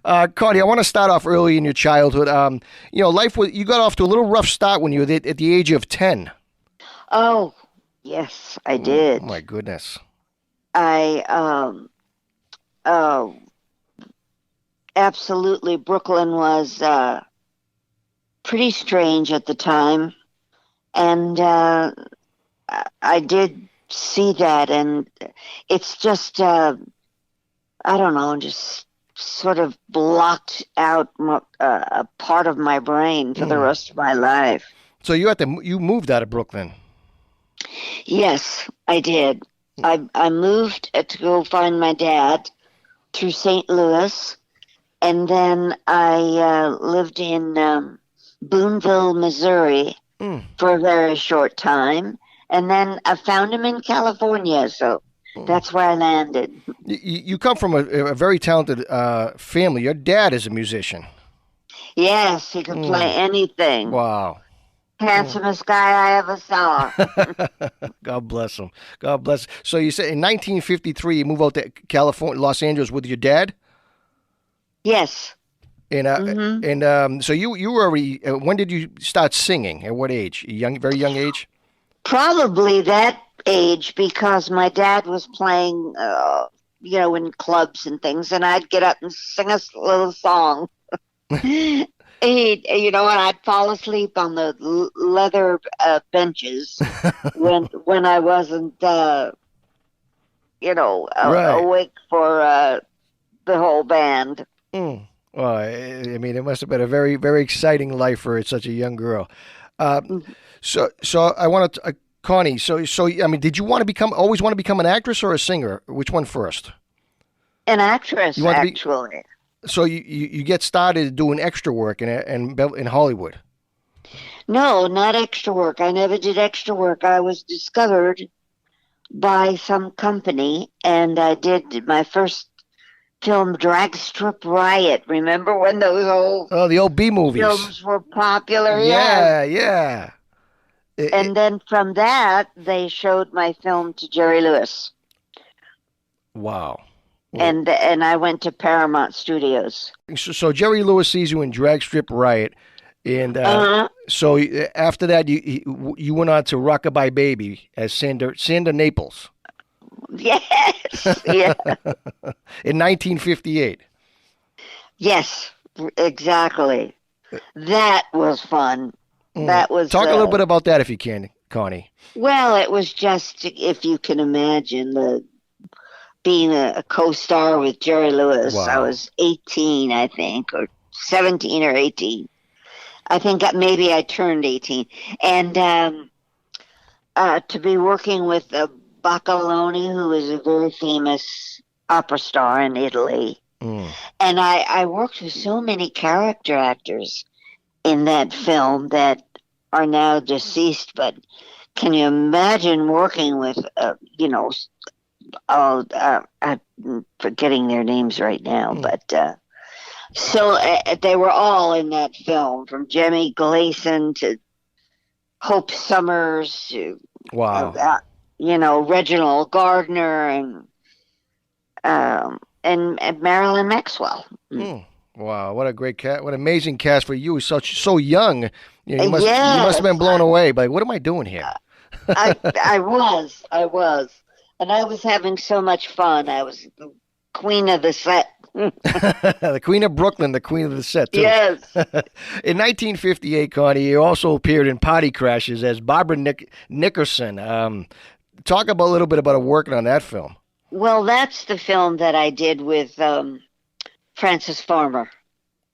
Connie, I want to start off early in your childhood. You got off to a little rough start when you were at the age of 10. Oh, yes, I Oh, did. my goodness. I uh absolutely Brooklyn was pretty strange at the time, and I did see that, and it's just I don't know, just sort of blocked out a part of my brain for the Mm. rest of my life. So you moved out of Brooklyn. Yes, I did. I moved to go find my dad through St. Louis, and then I lived in Boonville, Missouri Mm. for a very short time, and then I found him in California, so Mm. that's where I landed. You come from a very talented family. Your dad is a musician. Yes, he could play Mm. anything. Wow. Mm. Handsomest guy I ever saw. God bless him. God bless. So you said in 1953 you moved out to California, Los Angeles with your dad, Yes. and hmm so you were already. When did you start singing? At what age? Young, very young age. Probably that age because my dad was playing, in clubs and things, and I'd get up and sing a little song. And I'd fall asleep on the leather benches when I wasn't, Right. awake for the whole band. Mm. Well, I mean, it must have been a very, very exciting life for such a young girl. Uh, Mhm. so I want to, Connie. So I mean, did you always want to become an actress or a singer? Which one first? An You actress, want to be. actually. So you get started doing extra work in Hollywood. No, not extra work. I never did extra work. I was discovered by some company, and I did my first film, Drag Strip Riot. Remember when those old Oh, the old B movies. films were popular? Yes. Yeah, yeah. And then from that, they showed my film to Jerry Lewis, Wow. Well, and I went to Paramount Studios. so Jerry Lewis sees you in Drag Strip Riot, and Uh-huh. so after that you went on to Rockabye Baby as Sandra Naples Yes. Yeah. in 1958. Yes. Exactly. That was fun. Mm. That was Talk a little bit about that if you can, Connie. well. It was just, if you can imagine, the being a co-star with Jerry Lewis. I Wow. was 18, I think, or 17 or 18. I think that maybe I turned 18. And to be working with Baccaloni, who is a very famous opera star in Italy. Mm. And I worked with so many character actors in that film that are now deceased. But can you imagine working with, I'm forgetting their names right now, Mm. but so they were all in that film, from Jemmy Gleason to Hope Summers to Wow. Reginald Gardner and Marilyn Maxwell. Mm. Wow. What a great cast! What an amazing cast for you. So young. You must have Yes, been blown away. Like, what am I doing here? I was, and I was having so much fun. I was the queen of the set. The Queen of Brooklyn, the Queen of the set, too. Yes. In 1958, Connie, you also appeared in Party Crashes as Barbara Nickerson. Talk about a little bit about working on that film. Well, that's the film that I did with Frances Farmer.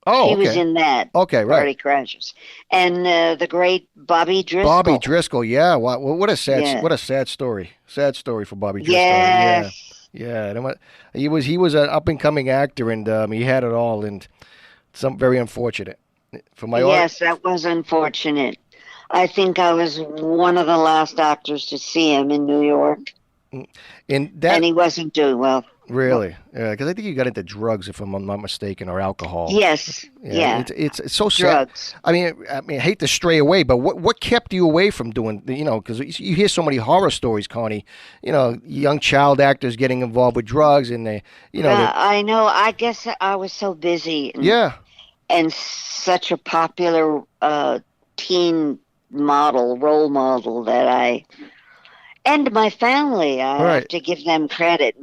Oh, She was okay. in that, Okay, right. Party Crashers, and the great Bobby Bobby Driscoll. Driscoll, yeah. What a Yeah. sad story. Sad story for Bobby Driscoll. Yeah, Yes. yeah. He was an up and coming actor, and he had it all, and some very unfortunate for my art. Yes, that was unfortunate. I think I was one of the last actors to see him in New York, And and that he wasn't doing well. Really? Yeah, because I think you got into drugs, if I'm not mistaken, or alcohol. Yes. Yeah, Yeah. it's so sad. Drugs. I hate to stray away, but what kept you away from doing? Because you hear so many horror stories, Connie. Young child actors getting involved with drugs, and I know. I guess I was so busy yeah, and such a popular teen role model that and my family, I have right. to give them credit.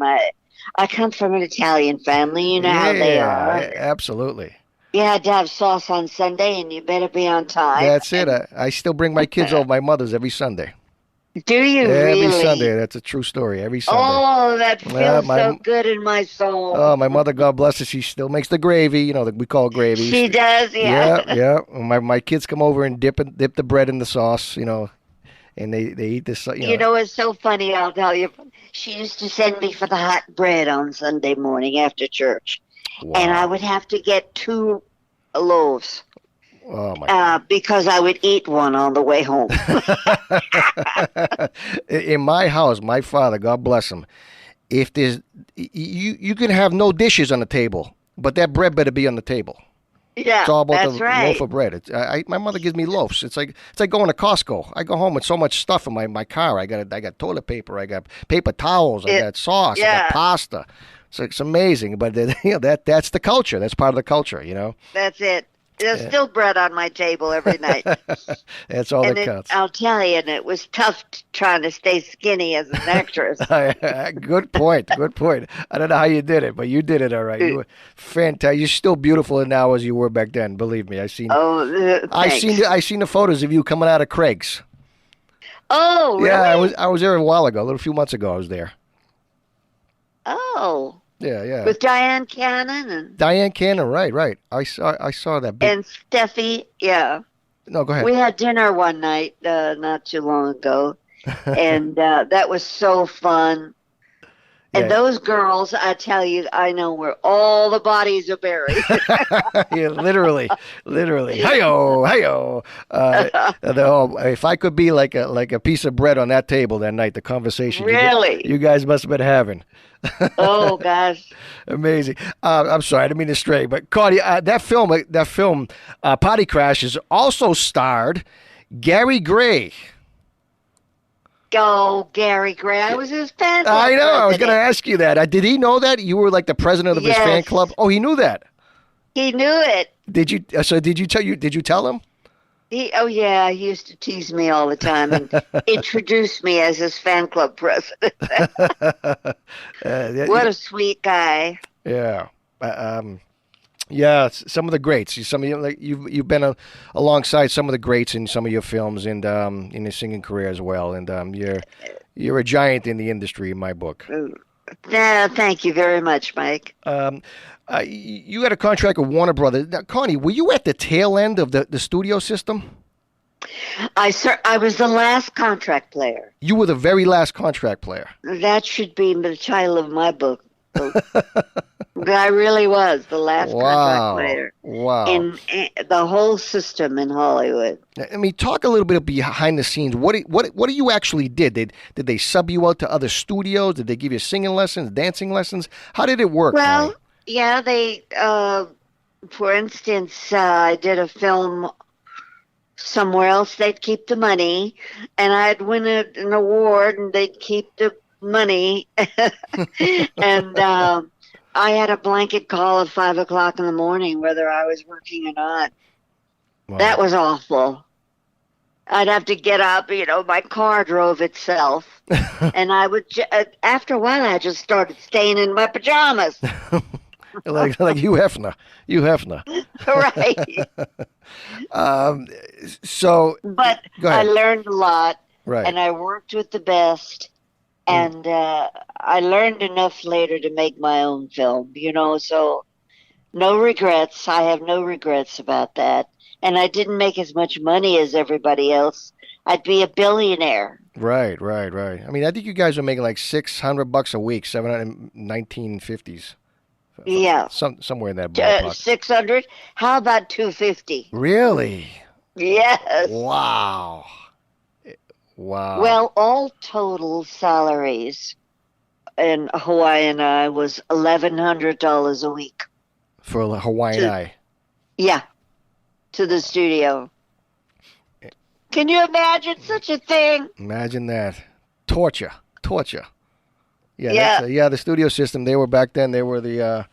I come from an Italian family. You know how they are. Yeah, absolutely. You had to have sauce on Sunday, and you better be on time. That's it. I still bring my kids over my mother's every Sunday. Do you Every really? Sunday. That's a true story. Every Sunday. Oh, that Uh, feels my so good in my soul. oh, my mother, God bless her, she still makes the gravy. That we call gravy. She does, Yeah, yeah. yeah. My kids come over and dip the bread in the sauce. And they eat this. You know, it's so funny, I'll tell you. She used to send me for the hot bread on Sunday morning after church. And I Wow. would have to get 2 loaves Oh my because I would eat one on the way home. God. In my house, my father, God bless him, if there's you can have no dishes on the table, but that bread better be on the table. Yeah, It's all about the that's right. loaf of bread. My mother gives me loaves. It's like going to Costco. I go home with so much stuff in my car. I got toilet paper. I got paper towels. I got sauce. I got Yeah, pasta. It's amazing. But that's the culture. That's part of the culture. that's it. There's Yeah. still bread on my table every night. That's all that And counts. I'll tell you, and it was tough trying to stay skinny as an actress. Good point. Good point. I don't know how you did it, but you did it all right. You were fantastic. You're still beautiful now as you were back then. Believe me, Thanks. I seen the photos of you coming out of Craig's. Oh, really? Yeah, I was there a while ago, a few months ago. I was there. Oh, Yeah, yeah. with Diane Cannon Diane Cannon, right. I saw that big. and Steffi. Yeah. No, go ahead. We had dinner one night not too long ago, and that was so fun. And Yeah, those girls, I tell you, I know where all the bodies are buried. yeah, literally. Hey-o, hey-o. If I could be like a piece of bread on that table that night, the conversation Really? you guys must have been having. Oh gosh. Amazing. I'm sorry, I didn't mean to stray, but Connie, that film, Potty Crashes, also starred Gary Gray. Go, Gary Gray. I was his fan club I know. I was going to president. ask you that. Did he know that you were like the president of his fan Yes, club? Oh, he knew that. he knew it. Did you? So did you tell him? Oh yeah, he used to tease me all the time and introduce me as his fan club president. Yeah, What a sweet guy. yeah. Yeah, some of the greats. Some of you, like you've been alongside some of the greats in some of your films and in your singing career as well. And you're a giant in the industry in my book. Yeah, thank you very much, Mike. You had a contract with Warner Brothers. Now, Connie, were you at the tail end of the studio system? I was the last contract player. You were the very last contract player. That should be the title of my book. I really was the last contract player Wow. in the whole system in Hollywood. I mean, talk a little bit behind the scenes. What do you actually did? Did they sub you out to other studios? Did they give you singing lessons, dancing lessons? How did it work, Well, Connie? yeah, they, for instance, I did a film somewhere else. They'd keep the money, and I'd win an award, and they'd keep the money. And I had a blanket call at 5 o'clock in the morning, whether I was working or not. Wow. That was awful. I'd have to get up, my car drove itself. And I would, after a while, I just started staying in my pajamas. like Hugh Hefner. Right. So But go I ahead. learned a lot, Right. and I worked with the best. And I learned enough later to make my own film, so no regrets. I have no regrets about that. And I didn't make as much money as everybody else. I'd be a billionaire. Right. I mean, I think you guys were making like $600 a week, 1950s, Yeah. somewhere in that ballpark. 600. How about 250? Really? Yes. Wow. Well, all total salaries in Hawaiian Eye was $1,100 a week. For a Hawaiian Eye. Yeah, to the studio. Can you imagine such a thing? Imagine that. Torture. Yeah, Yeah. the studio system. They were back then. They were the,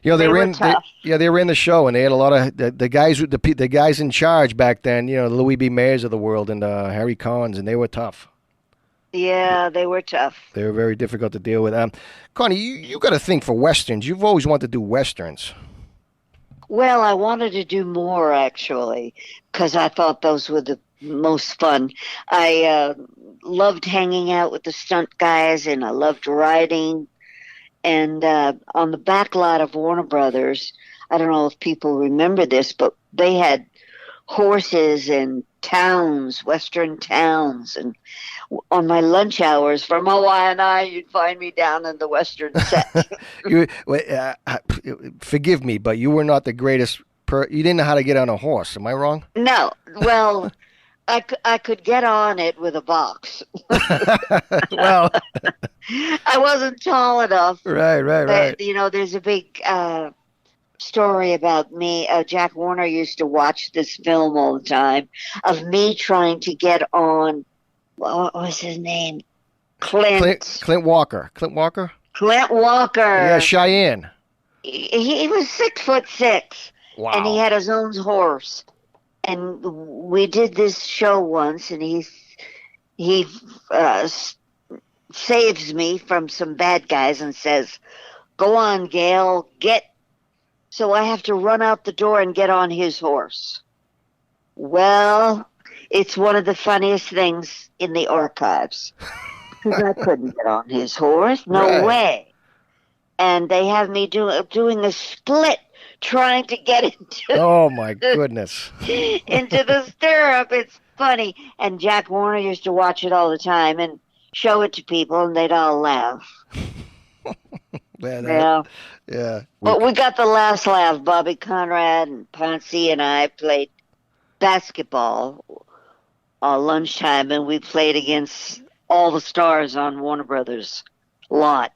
they were were in. tough. They were in the show, and they had a lot of the guys. The guys in charge back then. Louis B. Mayers of the world and Harry Collins, and they were tough. Yeah, they were tough. They were very difficult to deal with. Connie, you got to think for westerns. You've always wanted to do westerns. Well, I wanted to do more, actually, because I thought those were the most fun. I loved hanging out with the stunt guys, and I loved riding. And on the back lot of Warner Brothers, I don't know if people remember this, but they had horses and towns, western towns. And on my lunch hours from Hawaiian Eye, you'd find me down in the western set. Forgive me, but you were not the greatest. You didn't know how to get on a horse. Am I wrong? No. Well, I could get on it with a box. Well, I wasn't tall enough. Right. There's a big story about me. Jack Warner used to watch this film all the time of me trying to get on. What was his name? Clint Walker. Clint Walker? Clint Walker. Yeah, Cheyenne. He was 6'6". Wow. And he had his own horse. And we did this show once, and he saves me from some bad guys and says, "Go on, Gail, get." So I have to run out the door and get on his horse. Well, it's one of the funniest things in the archives. Because I couldn't get on his horse. No way. And they have me doing a split trying to get into oh my goodness into the stirrup. It's funny. And Jack Warner used to watch it all the time and show it to people, and they'd all laugh. Yeah. But we got the last laugh. Bobby Conrad and Ponce and I played basketball lunchtime, and we played against all the stars on Warner Brothers lot,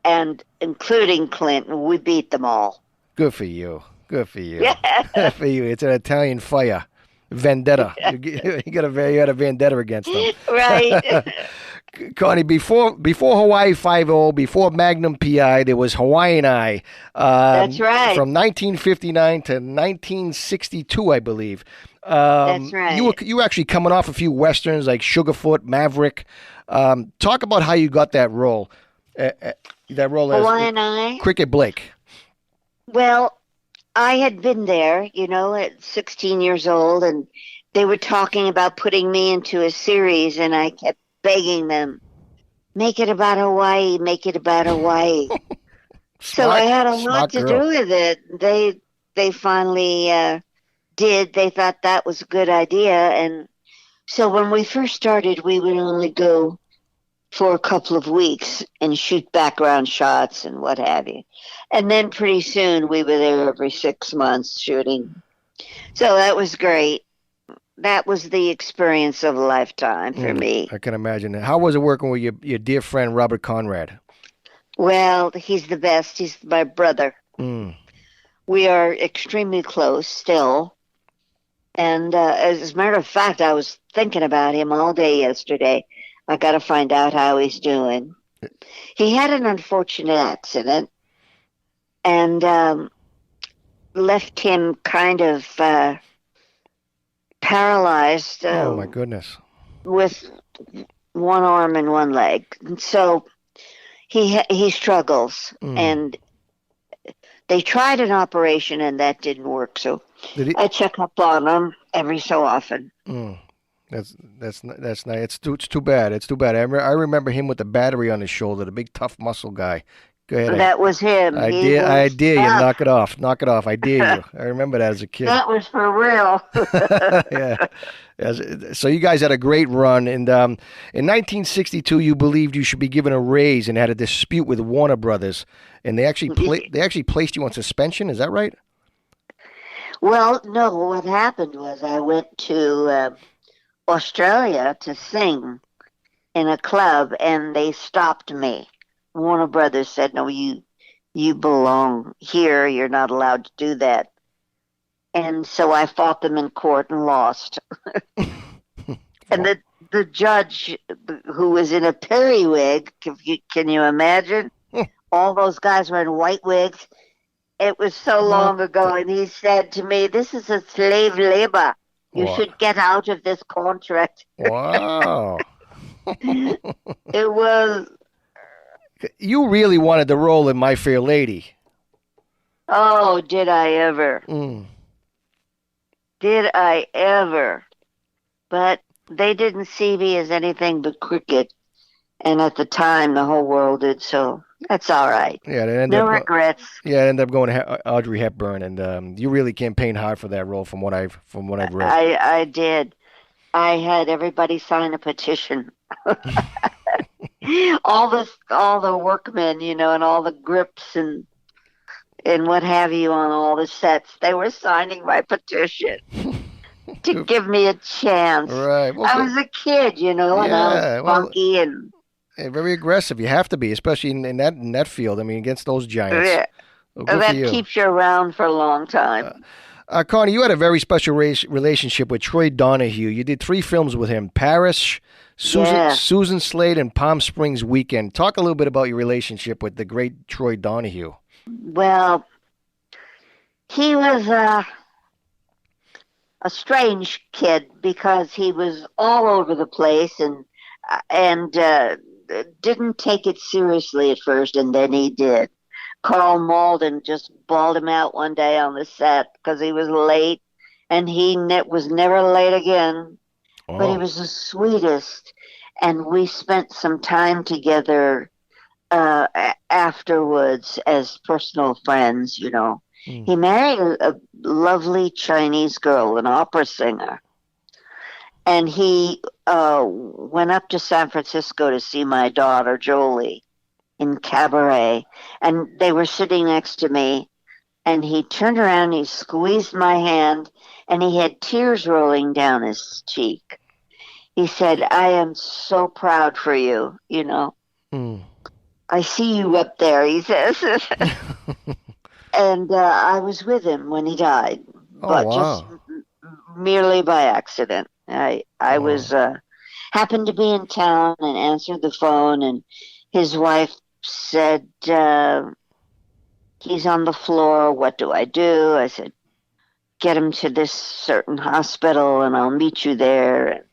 and including Clinton. We beat them all. Good for you. Yeah. Good for you. It's an Italian fire. Vendetta. Yeah. You had a vendetta against them. Right. Connie, before Hawaii Five-0, before Magnum PI, there was Hawaiian Eye. That's right. From 1959 to 1962, I believe. That's right. You were actually coming off a few westerns like Sugarfoot, Maverick. Talk about how you got that role. That role as Hawaiian Eye. Cricket Blake. Well, I had been there, at 16 years old, and they were talking about putting me into a series, and I kept begging them, make it about Hawaii, make it about Hawaii. So I had a lot to do with it. They finally did. They thought that was a good idea. And so when we first started, we would only go for a couple of weeks and shoot background shots and what have you. And then pretty soon we were there every 6 months shooting. So that was great. That was the experience of a lifetime for me. I can imagine that. How was it working with your dear friend, Robert Conrad? Well, he's the best. He's my brother. We are extremely close still. And as a matter of fact, I was thinking about him all day yesterday. I got to find out how he's doing. He had an unfortunate accident and left him kind of paralyzed. Oh, my goodness. With one arm and one leg. And so he struggles. And they tried an operation and that didn't work. So I check up on him every so often. That's nice. It's too bad. It's too bad. I remember him with the battery on his shoulder, the big tough muscle guy. Go ahead. That was him. I dare you. Knock it off. Knock it off. I dare you. I remember that as a kid. That was for real. Yeah. So you guys had a great run, and in 1962, you believed you should be given a raise, and had a dispute with Warner Brothers, and they actually placed you on suspension. Is that right? Well, no. What happened was I went to Australia to sing in a club, and they stopped me Warner Brothers said, no, you belong here. You're not allowed to do that. And so I fought them in court and lost. And the judge, who was in a periwig, can you imagine? All those guys were in white wigs. It was so long ago, and he said to me, "This is a slave labor. You should get out of this contract." Wow. It was. You really wanted the role in My Fair Lady. Oh, did I ever? Did I ever? But they didn't see me as anything but cricket. And at the time, the whole world did, so that's all right. Yeah, no regrets. It ended up going to Audrey Hepburn, and you really campaigned hard for that role, from what I've read. I did. I had everybody sign a petition. all the workmen, and all the grips and what have you on all the sets, they were signing my petition to give me a chance. Right. Well, I was a kid, and I was funky and very aggressive. You have to be, especially in that field. I mean, against those giants. Yeah. That keeps you around for a long time. Connie, you had a very special relationship with Troy Donahue. You did 3 films with him: Parish, Susan Slade, and Palm Springs Weekend. Talk a little bit about your relationship with the great Troy Donahue. Well, he was a strange kid because he was all over the place and didn't take it seriously at first, and then he did. Carl Malden just bawled him out one day on the set because he was late, and he was never late again. Oh. But he was the sweetest, and we spent some time together afterwards as personal friends, He married a lovely Chinese girl, an opera singer. And he went up to San Francisco to see my daughter, Jolie, in Cabaret. And they were sitting next to me. And he turned around, he squeezed my hand, and he had tears rolling down his cheek. He said, "I am so proud for you, I see you up there," he says. And I was with him when he died. But just merely by accident. I was happened to be in town and answered the phone, and his wife said, "He's on the floor. What do I do?" I said, "Get him to this certain hospital, and I'll meet you there." And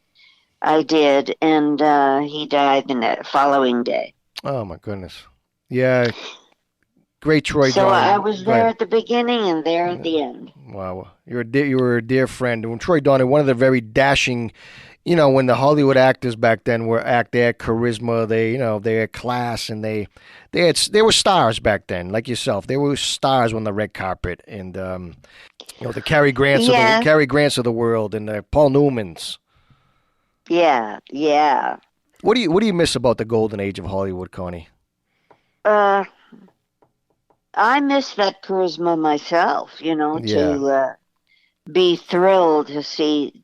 I did, and he died the following day. Oh my goodness! Yeah. Great Troy. So I was there at the beginning and there at the end. Wow, you were a dear friend. When Troy Donahue, one of the very dashing, when the Hollywood actors back then they had charisma, they had class, and they were stars back then, like yourself. They were stars on the red carpet, and the Cary Grants of the world, and the Paul Newmans. Yeah. What do you miss about the golden age of Hollywood, Connie? I miss that charisma myself, to be thrilled to see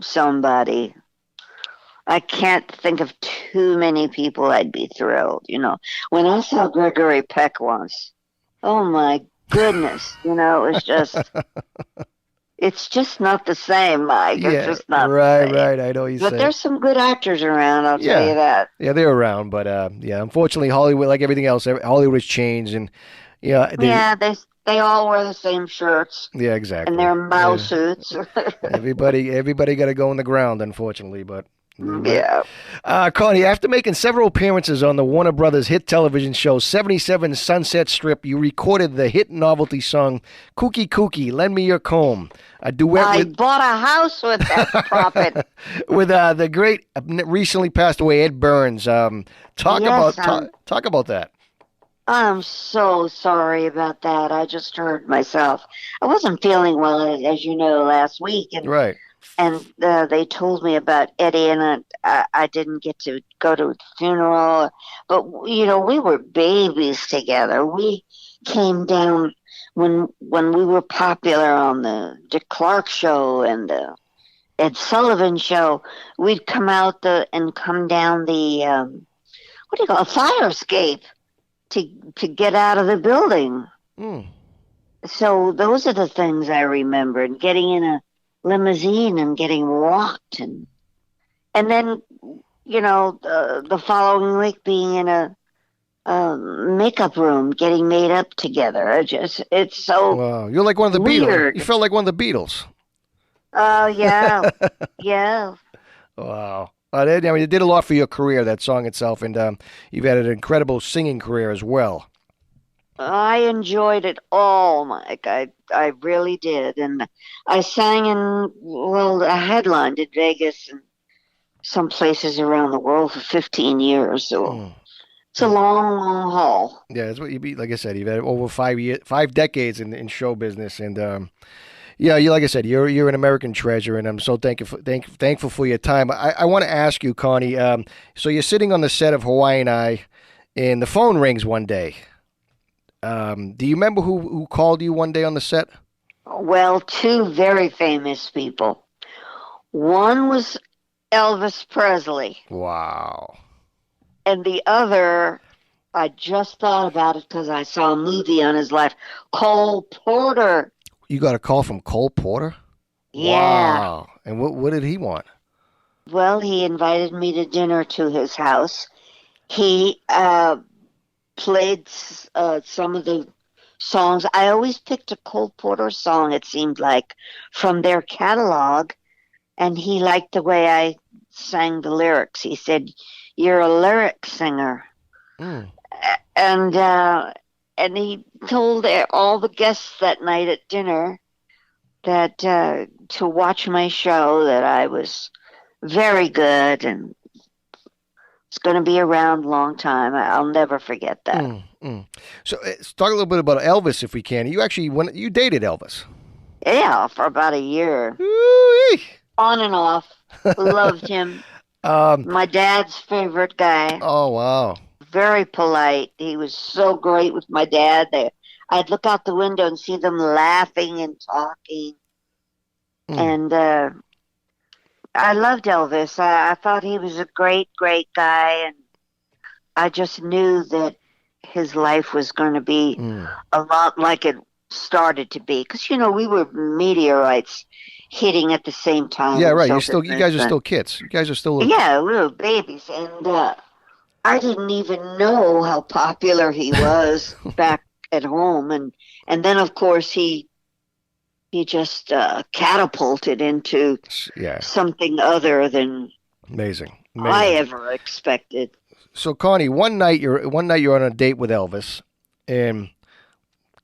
somebody. I can't think of too many people I'd be thrilled, When I saw Gregory Peck once, oh my goodness, it was just... It's just not the same, Mike. It's just not the same. Right. I know you But there's some good actors around, I'll tell you that. Yeah, they're around, but unfortunately, Hollywood, like everything else, Hollywood has changed, and they all wear the same shirts. Yeah, exactly. And their mouse suits. Everybody got to go on the ground, unfortunately, but. Yeah. Connie, after making several appearances on the Warner Brothers hit television show 77 Sunset Strip, you recorded the hit novelty song Kooky Kooky, Lend Me Your Comb, a duet I bought a house with that profit. with the great, recently passed away Ed Burns. Talk about that. I'm so sorry about that. I just hurt myself. I wasn't feeling well, as you know, last week. Right. And they told me about Eddie, and I didn't get to go to the funeral. But, we were babies together. We came down when we were popular on the Dick Clark show and the Ed Sullivan show. We'd come out and come down the, fire escape. to get out of the building. Mm. So those are the things I remembered. Getting in a limousine and getting walked, and then the following week being in a makeup room getting made up together. It's so Wow, you're like one of the Beatles. weird. You felt like one of the Beatles. Oh yeah, yeah. Wow. I mean, it did a lot for your career, that song itself, and you've had an incredible singing career as well. I enjoyed it all, Mike. I really did, and I sang I headlined in Vegas and some places around the world for 15 years. So it's a long, long haul. Yeah, that's what you be. Like I said, you've had over 5 decades in show business, and yeah, you like I said, you're an American treasure, and I'm so thankful for your time. I want to ask you, Connie. So you're sitting on the set of Hawaiian Eye, and the phone rings one day. Do you remember who called you one day on the set? Well, two very famous people. One was Elvis Presley. Wow. And the other, I just thought about it because I saw a movie on his life, Cole Porter. You got a call from Cole Porter? Yeah. Wow. And what did he want? Well, he invited me to dinner to his house. He played some of the songs. I always picked a Cole Porter song, it seemed like, from their catalog, and he liked the way I sang the lyrics. He said, "You're a lyric singer." Mm. And he told all the guests that night at dinner that to watch my show, that I was very good and it's going to be around a long time. I'll never forget that. So let's talk a little bit about Elvis, if we can. You dated Elvis? Yeah, for about a year. Ooh-wee. On and off. Loved him. My dad's favorite guy. Oh, wow. Very polite. He was so great with my dad. I'd look out the window and see them laughing and talking. And I loved Elvis. I thought he was a great, great guy. And I just knew that his life was going to be a lot like it started to be. Because, we were meteorites hitting at the same time. Yeah, right. You guys are still kids. You guys are still Yeah, we were babies. And I didn't even know how popular he was back at home. And then, of course, he just catapulted into something other than amazing. I ever expected. So, Connie, one night you're on a date with Elvis, and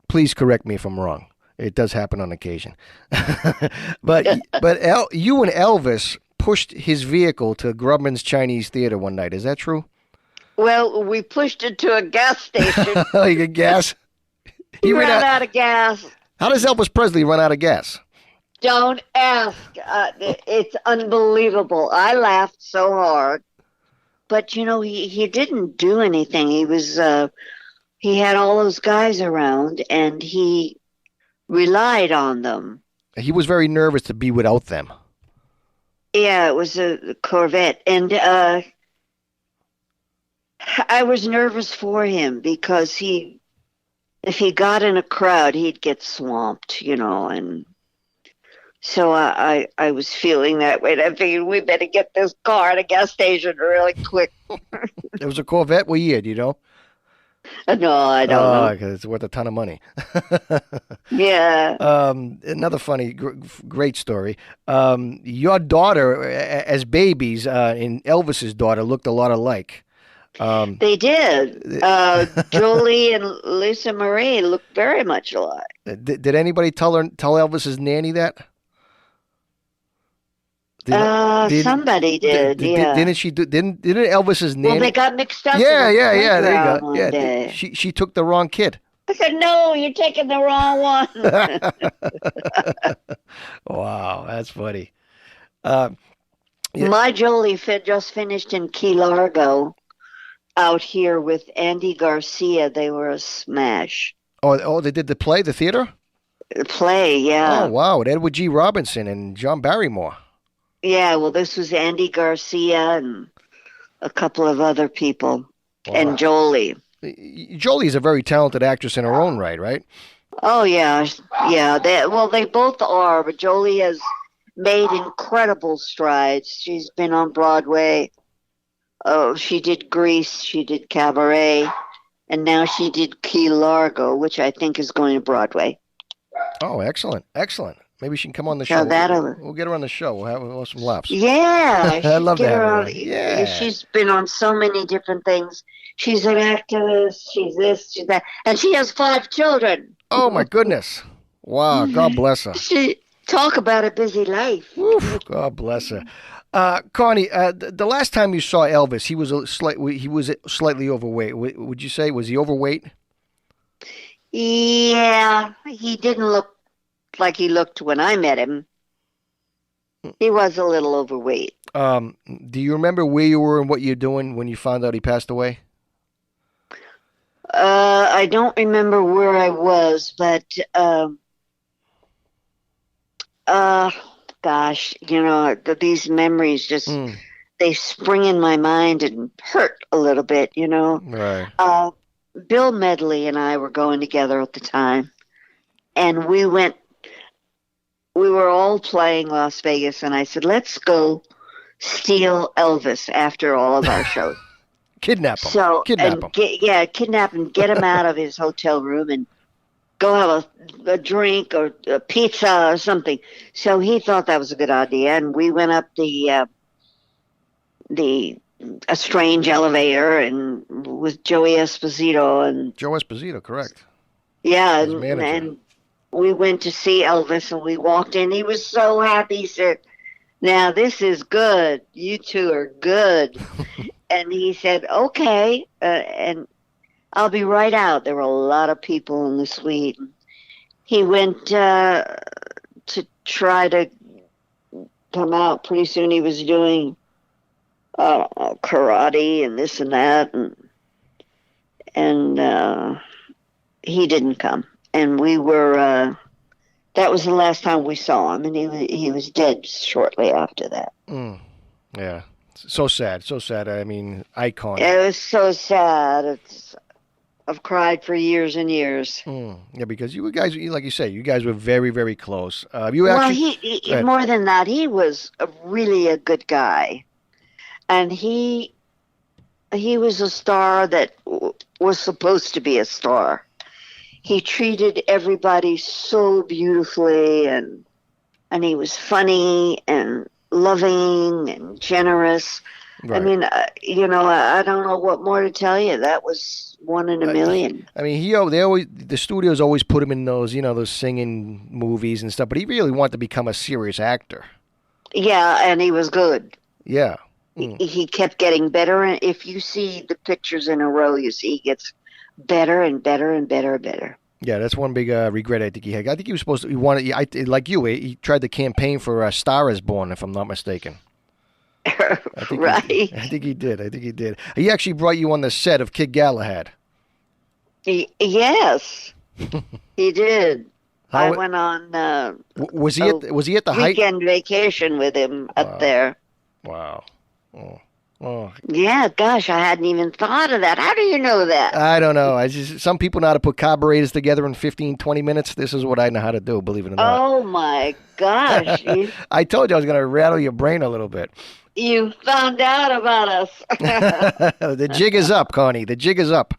please correct me if I'm wrong. It does happen on occasion, but you and Elvis pushed his vehicle to Grubman's Chinese Theater one night. Is that true? Well, we pushed it to a gas station. Oh, you get gas? He ran out of gas. How does Elvis Presley run out of gas? Don't ask. It's unbelievable. I laughed so hard. But, he didn't do anything. He was, he had all those guys around, and he relied on them. He was very nervous to be without them. Yeah, it was a Corvette. And I was nervous for him because if he got in a crowd, he'd get swamped, and so I was feeling that way. I figured we better get this car at a gas station really quick. It was a Corvette. What year, do you know? No, I don't know. Because it's worth a ton of money. Yeah. Another funny, great story. Your daughter, as babies, and Elvis's daughter looked a lot alike. They did. Jolie and Lisa Marie looked very much alike. Did anybody tell Elvis's nanny that? Somebody did. Yeah. Didn't she? Didn't Elvis's nanny? Well, they got mixed up. Yeah. There you go. Yeah. Day. She took the wrong kid. I said, "No, you're taking the wrong one." Wow, that's funny. My Jolie just finished in Key Largo. Out here with Andy Garcia, they were a smash. Oh, they did the theater? The play, yeah. Oh, wow, with Edward G. Robinson and John Barrymore. Yeah, well, this was Andy Garcia and a couple of other people, and Jolie. Jolie's a very talented actress in her own right, right? Oh yeah, yeah. They both are, but Jolie has made incredible strides. She's been on Broadway. Oh, she did Grease, she did Cabaret, and now she did Key Largo, which I think is going to Broadway. Oh, excellent, excellent. Maybe she can come on the So show. that'll. We'll get her on the show. We'll have some laughs. Yeah, I love get that. her on. Yeah. She's been on so many different things. She's an activist. She's this. She's that, and she has 5 children. Oh my goodness! Wow, God bless her. She talk about a busy life. Oof, God bless her. Connie, the last time you saw Elvis, he was slightly overweight. Would you say, was he overweight? Yeah, he didn't look like he looked when I met him. He was a little overweight. Do you remember where you were and what you're doing when you found out he passed away? I don't remember where I was, but gosh, these memories just they spring in my mind and hurt a little bit, Right. Bill Medley and I were going together at the time, and we were all playing Las Vegas, and I said, let's go steal Elvis after all of our shows. Kidnap him. Kidnap him, get him out of his hotel room and go have a drink or a pizza or something. So he thought that was a good idea, and we went up a strange elevator and with Joey Esposito and Joe Esposito, correct? Yeah, and we went to see Elvis, and we walked in. He was so happy. He said, "Now this is good. You two are good." And he said, "Okay," and I'll be right out. There were a lot of people in the suite. He went to try to come out. Pretty soon he was doing karate and this and that, and he didn't come. And we were, that was the last time we saw him, and he was dead shortly after that. Yeah. So sad. I mean, icon. It was so sad. I've cried for years and years. Yeah, because you guys, like you say, you guys were very, very close. He more than that, he was really a good guy. And he was a star that was supposed to be a star. He treated everybody so beautifully, and he was funny and loving and generous. Right. I mean, I don't know what more to tell you. That was one in a million. I mean, the studios always put him in those, those singing movies and stuff, but he really wanted to become a serious actor. Yeah, and he was good. Yeah. He kept getting better, and if you see the pictures in a row, you see he gets better and better and better and better. Yeah, that's one big regret I think he had. I think he was supposed to. He wanted, like you. He tried to campaign for "Star Is Born," if I'm not mistaken. Right. I think he did. He actually brought you on the set of Kid Galahad. Yes, he did. I went on. Was he at the weekend vacation with him up there? Wow. Oh. Yeah, gosh, I hadn't even thought of that. How do you know that? I don't know. Some people know how to put carburetors together in 15, 20 minutes. This is what I know how to do, believe it or not. Oh, my gosh. I told you I was going to rattle your brain a little bit. You found out about us. The jig is up, Connie. The jig is up.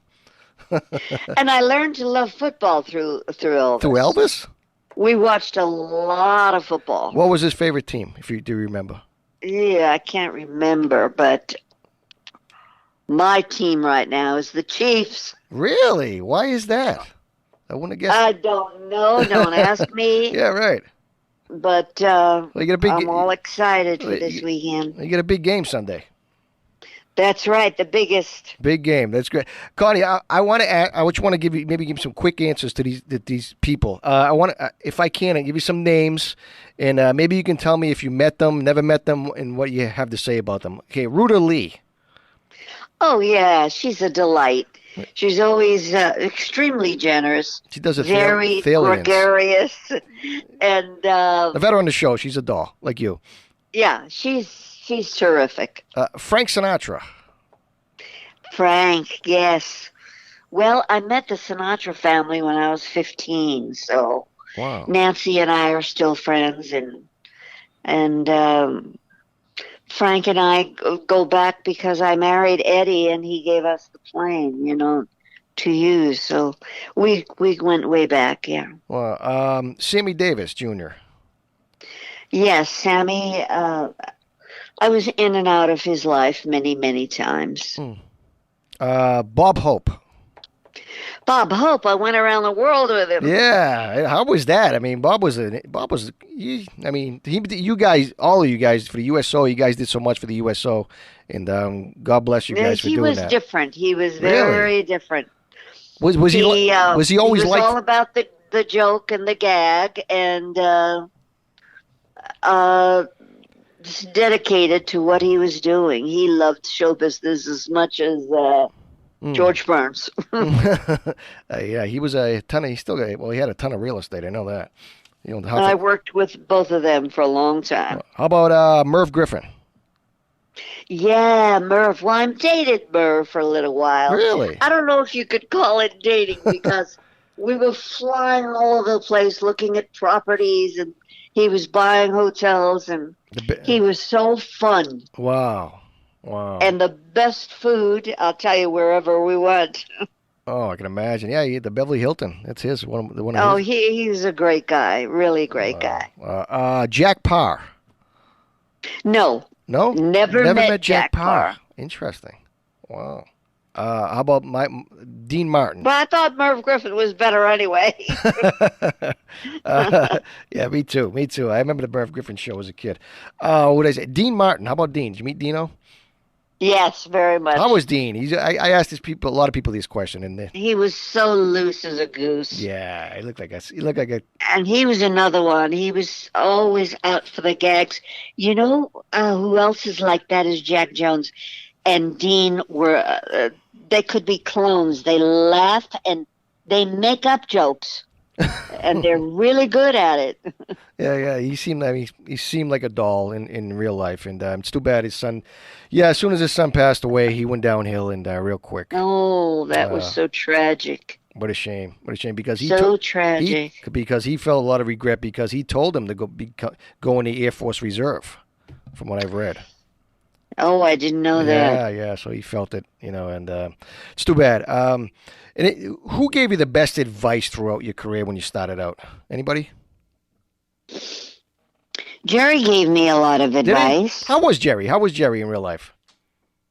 And I learned to love football through Elvis. Through Elvis? We watched a lot of football. What was his favorite team, if you do remember? Yeah, I can't remember, but my team right now is the Chiefs. Really? Why is that? I want to guess. I don't know. Don't ask me. Yeah, right. But I'm all excited for this weekend. You get a big game Sunday. That's right, the biggest. Big game. That's great, Connie. I just want to give some quick answers to these people. I want to, if I can, I'll give you some names, and maybe you can tell me if you met them, never met them, and what you have to say about them. Okay, Ruta Lee. Oh yeah, she's a delight. She's always extremely generous. She does it very gregarious, and I've had her on the show. She's a doll, like you. Yeah, she's terrific. Frank Sinatra. Frank, yes. Well, I met the Sinatra family when I was 15, so Wow. Nancy and I are still friends, and Frank and I go back because I married Eddie, and he gave us the plane, to use. So we went way back, yeah. Well, Sammy Davis Jr. Yes, Sammy. I was in and out of his life many, many times. Bob Hope. Bob Hope, I went around the world with him. Yeah, how was that? I mean, you guys, all of you guys for the USO, you guys did so much for the USO, and God bless you guys for doing that. He was different. He was very different. Was he always he was all about the joke and the gag, and just dedicated to what he was doing. He loved show business as much as George Burns. Yeah, he was a ton of. He had a ton of real estate. I know that. I worked with both of them for a long time. How about Merv Griffin? Yeah, Merv. Well, I dated Merv for a little while. Really? I don't know if you could call it dating because we were flying all over the place looking at properties, and he was buying hotels, and he was so fun. Wow. And the best food, I'll tell you, wherever we went. Oh, I can imagine. Yeah, he had the Beverly Hilton. That's his one. He's a great guy, really great guy. Jack Parr. No, never met Jack Parr. Interesting. Wow. How about Dean Martin? But I thought Merv Griffin was better anyway. Yeah, me too. I remember the Merv Griffin show as a kid. What did I say? Dean Martin. How about Dean? Did you meet Dino? Yes, very much. How was Dean? I asked a lot of people this question, and he was so loose as a goose. Yeah, he looked like a. And he was another one. He was always out for the gags. You know who else is like that is Jack Jones and Dean were. They could be clones. They laugh and they make up jokes, and they're really good at it. Yeah. He seemed like a doll in real life, and it's too bad his son. Yeah, as soon as his son passed away, he went downhill and real quick. Oh, that was so tragic. What a shame! Because tragic. Because he felt a lot of regret because he told him to go in the Air Force Reserve, from what I've read. Oh, I didn't know that. Yeah. So he felt it, and it's too bad. Who gave you the best advice throughout your career when you started out? Anybody? Jerry gave me a lot of advice. How was Jerry? in real life?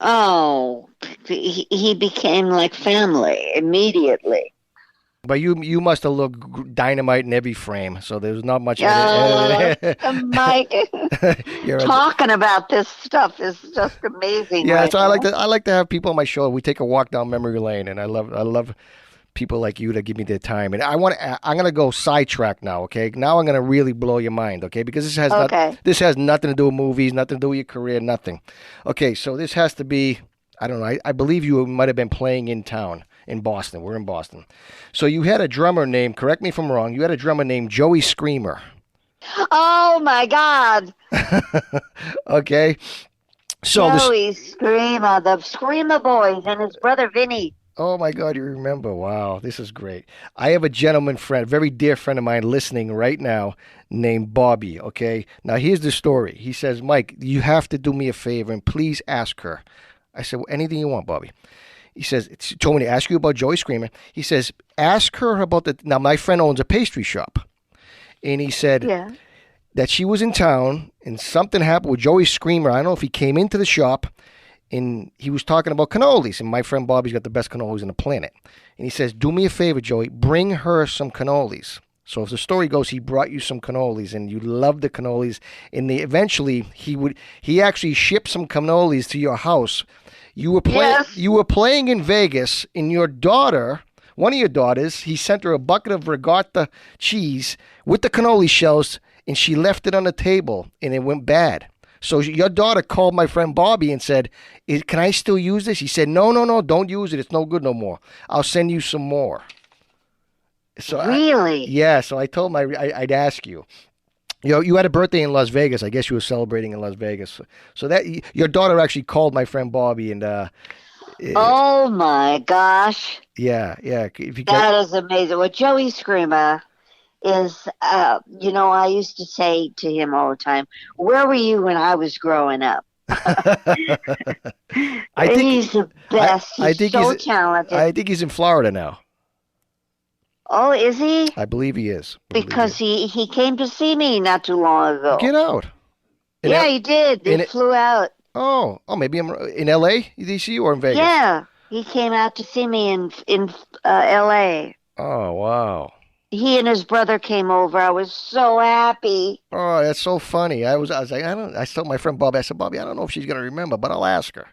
Oh, he became like family immediately. But you must have looked dynamite in every frame, so there's not much. Mike, talking about this stuff is just amazing. Yeah, so I like to have people on my show. We take a walk down memory lane, and I love people like you to give me their time. And I'm gonna go sidetrack now. Okay, now I'm gonna really blow your mind. Okay, because this has nothing to do with movies, nothing to do with your career, nothing. Okay, so this has to be. I don't know. I believe you might have been playing in town. In Boston. We're in Boston. So you had a drummer named, correct me if I'm wrong, you had a drummer named Joey Screamer. Oh, my God. Okay. So Joey Screamer, the Screamer Boys, and his brother Vinny. Oh, my God, you remember. Wow, this is great. I have a gentleman friend, a very dear friend of mine listening right now named Bobby, okay? Now, here's the story. He says, Mike, you have to do me a favor and please ask her. I said, well, anything you want, Bobby. He says, she told me to ask you about Joey Screamer. He says, ask her about now my friend owns a pastry shop. And he said that she was in town and something happened with Joey Screamer. I don't know if he came into the shop and he was talking about cannolis. And my friend Bobby's got the best cannolis on the planet. And he says, do me a favor, Joey, bring her some cannolis. So if the story goes, he brought you some cannolis and you loved the cannolis. And eventually he actually shipped some cannolis to your house. You were playing in Vegas, and your daughter, one of your daughters, he sent her a bucket of regatta cheese with the cannoli shells, and she left it on the table, and it went bad. So your daughter called my friend Bobby and said, can I still use this? He said, no, don't use it. It's no good no more. I'll send you some more. So really? So I told him I'd ask you. You had a birthday in Las Vegas. I guess you were celebrating in Las Vegas. So that your daughter actually called my friend Bobby and Oh my gosh. Yeah, yeah. If you got, That is amazing. Well, Joey Screamer is, I used to say to him all the time, where were you when I was growing up? I think, He's the I, best. I He's think so talented. I think he's in Florida now. Oh, is he? I believe he is. Because he came to see me not too long ago. Get out. In Yeah, L- he did. They in flew out. maybe I'm in L.A. DC or in Vegas. Yeah, he came out to see me in L.A. Oh wow. He and his brother came over. I was so happy. Oh, that's so funny. I was like, I told my friend Bobby, I said, Bobby, I don't know if she's gonna remember, but I'll ask her.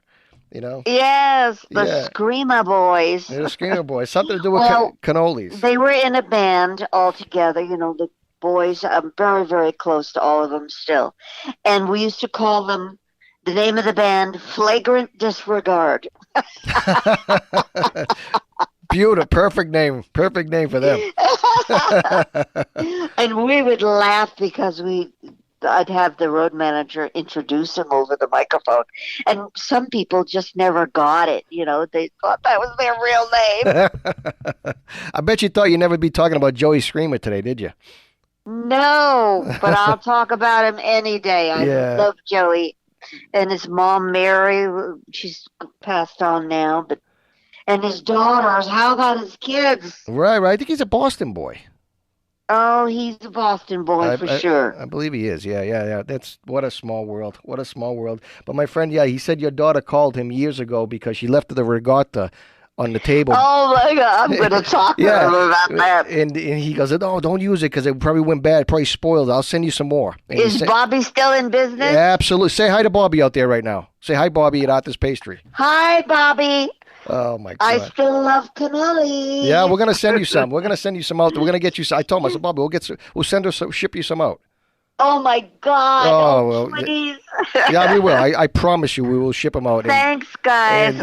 You know? Yes, the Yeah. Screamer Boys. They're the Screamer Boys. Something to do with Well, cannolis. they were in a band all together. The boys. I'm very, very close to all of them still, and we used to call them. The name of the band, Flagrant Disregard. Beautiful, perfect name for them. And we would laugh because I'd have the road manager introduce him over the microphone. And some people just never got it. They thought that was their real name. I bet you thought you'd never be talking about Joey Screamer today, did you? No, but I'll talk about him any day. I Yeah. love Joey. And his mom, Mary, she's passed on now, and his daughters. How about his kids? Right. I think he's a Boston boy. Oh, he's a Boston boy for sure. I believe he is. Yeah. That's what a small world. What a small world. But my friend, yeah, he said your daughter called him years ago because she left the regatta on the table. Oh my God, I'm going to talk to him about that. And he goes, no, don't use it because it probably went bad, probably spoiled. I'll send you some more. And Is Bobby still in business? Yeah, absolutely. Say hi to Bobby out there right now. Say hi, Bobby, at Arthur's Pastry. Hi, Bobby. Oh my God! I still love cannoli. Yeah, we're gonna send you some. We're gonna send you some out. We're gonna get you. I told him, I said, Bobby, we'll send her some, ship you some out. Oh my God! Oh, well, please. Yeah, we will. I promise you, we will ship them out. Thanks, guys.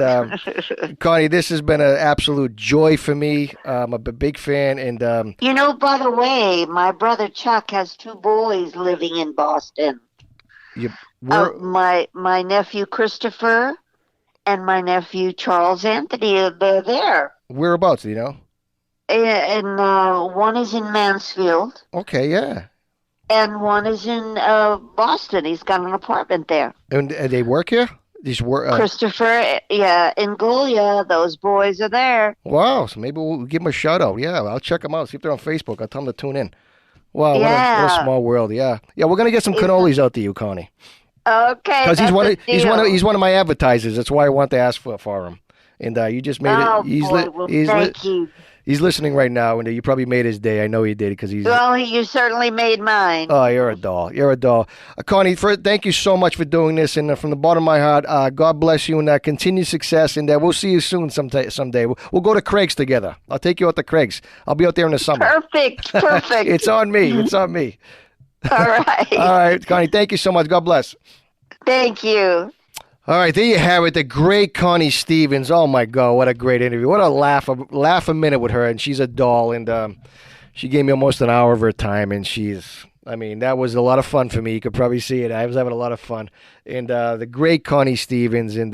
And Connie, this has been an absolute joy for me. I'm a big fan, and by the way, my brother Chuck has 2 boys living in Boston. My nephew Christopher and my nephew Charles Anthony, they're there. Whereabouts, do you know? And one is in Mansfield. Okay, yeah. And one is in Boston. He's got an apartment there. And they work here? Christopher, in Golia, those boys are there. Wow, so maybe we'll give them a shout out. Yeah, I'll check them out. See if they're on Facebook. I'll tell them to tune in. Wow, what a small world. Yeah, we're gonna get some cannolis out to you, Connie. Okay. Because he's one of my advertisers. That's why I want to ask for him. And you just made it. Thank you. He's listening right now, and you probably made his day. I know he did because he's. Well, you certainly made mine. Oh, you're a doll. You're a doll. Connie, thank you so much for doing this, and from the bottom of my heart, God bless you and continued success. And we'll see you soon someday. We'll go to Craig's together. I'll take you out to Craig's. I'll be out there in the summer. Perfect. It's on me. It's on me. All right. All right, Connie. Thank you so much. God bless. Thank you. All right, there you have it, the great Connie Stevens. Oh my God, what a great interview! What a laugh a minute with her, and she's a doll. And she gave me almost an hour of her time, and that was a lot of fun for me. You could probably see it. I was having a lot of fun, and the great Connie Stevens, and